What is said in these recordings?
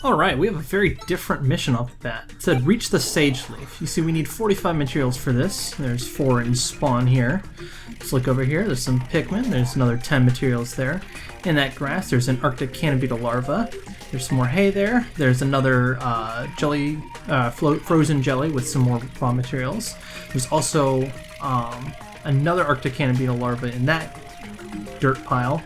Alright, we have a very different mission off the bat. It said, reach the sage leaf. You see we need 45 materials for this. There's 4 in spawn here. Let's look over here. There's some Pikmin. There's another 10 materials there. In that grass, there's an Arctic cannon beetle larva. There's some more hay there. There's another jelly, frozen jelly with some more raw materials. There's also another Arctic cannon beetle larva in that dirt pile.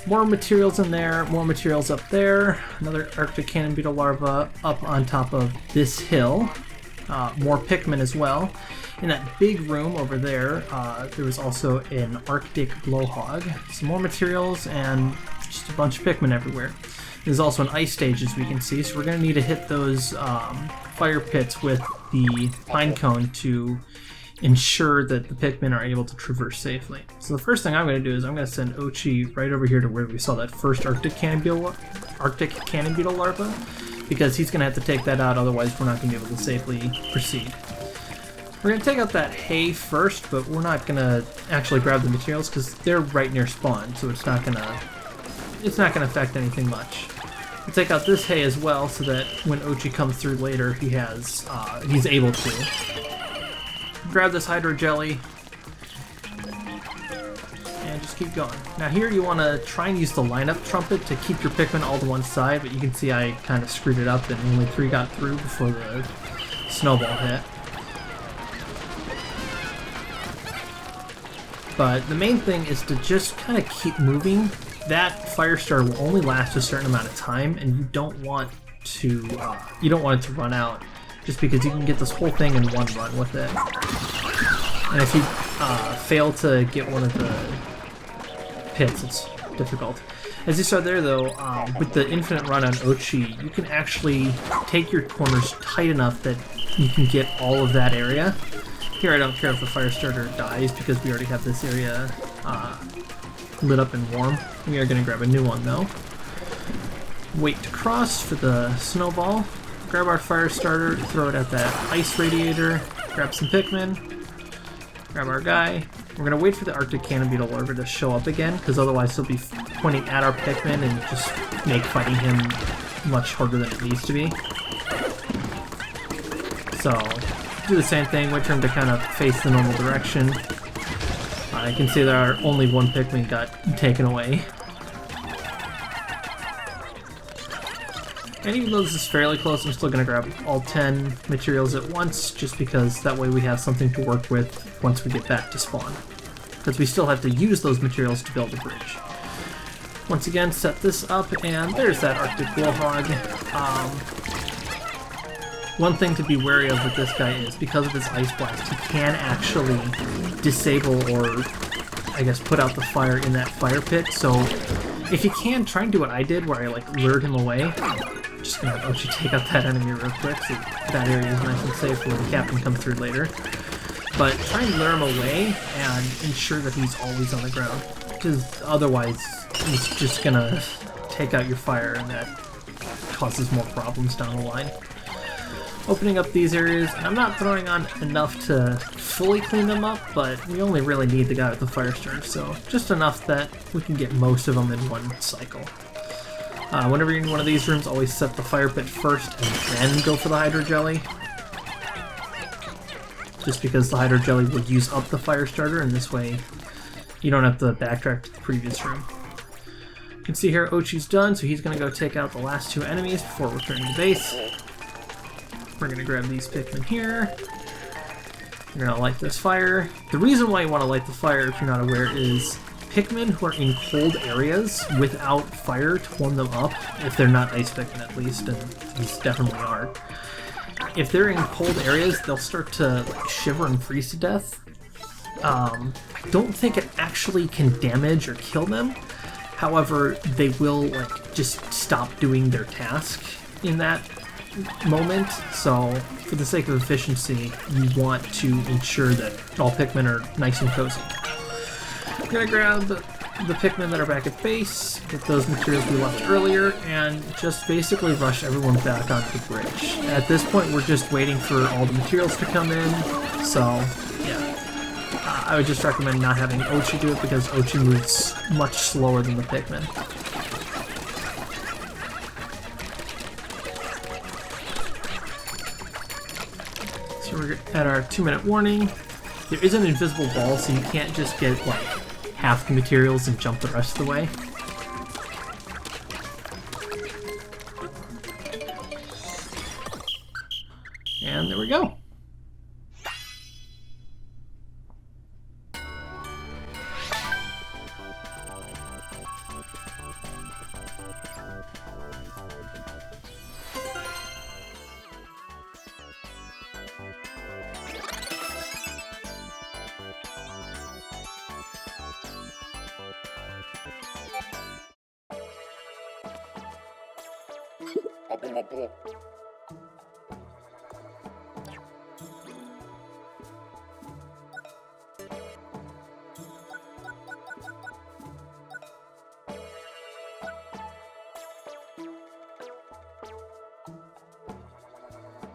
More materials in there, more materials up there, another Arctic cannon beetle larva up on top of this hill, more Pikmin as well. In that big room over there, there was also an Arctic blowhog, some more materials, and just a bunch of Pikmin everywhere. There's also an ice stage, as we can see, so we're going to need to hit those fire pits with the pine cone to ensure that the Pikmin are able to traverse safely. So the first thing I'm going to do is I'm going to send Ochi right over here to where we saw that first Arctic cannon beetle larva, because he's going to have to take that out, otherwise we're not going to be able to safely proceed. We're going to take out that hay first, but we're not going to actually grab the materials because they're right near spawn, so it's not going to affect anything much. We'll take out this hay as well, so that when Ochi comes through later, he's able to. Grab this hydro jelly and just keep going. Now here you want to try and use the lineup trumpet to keep your Pikmin all to one side, but you can see I kind of screwed it up and only 3 got through before the snowball hit. But the main thing is to just kind of keep moving. That fire starter will only last a certain amount of time, and you don't want it to run out, just because you can get this whole thing in one run with it. And if you fail to get one of the pits, it's difficult. As you saw there though, with the infinite run on Ochi, you can actually take your corners tight enough that you can get all of that area. Here I don't care if the fire starter dies because we already have this area lit up and warm. We are going to grab a new one though. Wait to cross for the snowball. Grab our fire starter, throw it at that ice radiator, grab some Pikmin, grab our guy. We're going to wait for the Arctic cannon beetle larva to show up again, because otherwise he'll be pointing at our Pikmin and just make fighting him much harder than it needs to be. So, do the same thing, wait for him to kind of face the normal direction. I can see that our only one Pikmin got taken away. And even though this is fairly close, I'm still going to grab all 10 materials at once, just because that way we have something to work with once we get back to spawn. Because we still have to use those materials to build a bridge. Once again, set this up, and there's that Arctic blowhog. One thing to be wary of with this guy is, because of his ice blast, he can actually disable or, I guess, put out the fire in that fire pit. So if you can, try and do what I did, where I lured him away. Just gonna let you take out that enemy real quick so that area is nice and safe when the captain comes through later. But try and lure him away and ensure that he's always on the ground, because otherwise he's just gonna take out your fire and that causes more problems down the line. Opening up these areas, and I'm not throwing on enough to fully clean them up, but we only really need the guy with the fire starter, so just enough that we can get most of them in one cycle. Whenever you're in one of these rooms, always set the fire pit first and then go for the hydro jelly. Just because the hydro jelly will use up the fire starter, and this way you don't have to backtrack to the previous room. You can see here Ochi's done, so he's going to go take out the last 2 enemies before returning to base. We're going to grab these Pikmin here. You're going to light this fire. The reason why you want to light the fire, if you're not aware, is Pikmin who are in cold areas without fire to warm them up, if they're not ice Pikmin at least, and these definitely aren't. If they're in cold areas, they'll start to shiver and freeze to death. I don't think it actually can damage or kill them. However, they will just stop doing their task in that moment. So, for the sake of efficiency, you want to ensure that all Pikmin are nice and cozy. We're going to grab the Pikmin that are back at base, get those materials we left earlier, and just basically rush everyone back onto the bridge. At this point, we're just waiting for all the materials to come in, so yeah. I would just recommend not having Ochi do it, because Ochi moves much slower than the Pikmin. So we're at our 2-minute warning. There is an invisible wall, so you can't just get like half the materials and jump the rest of the way. And there we go.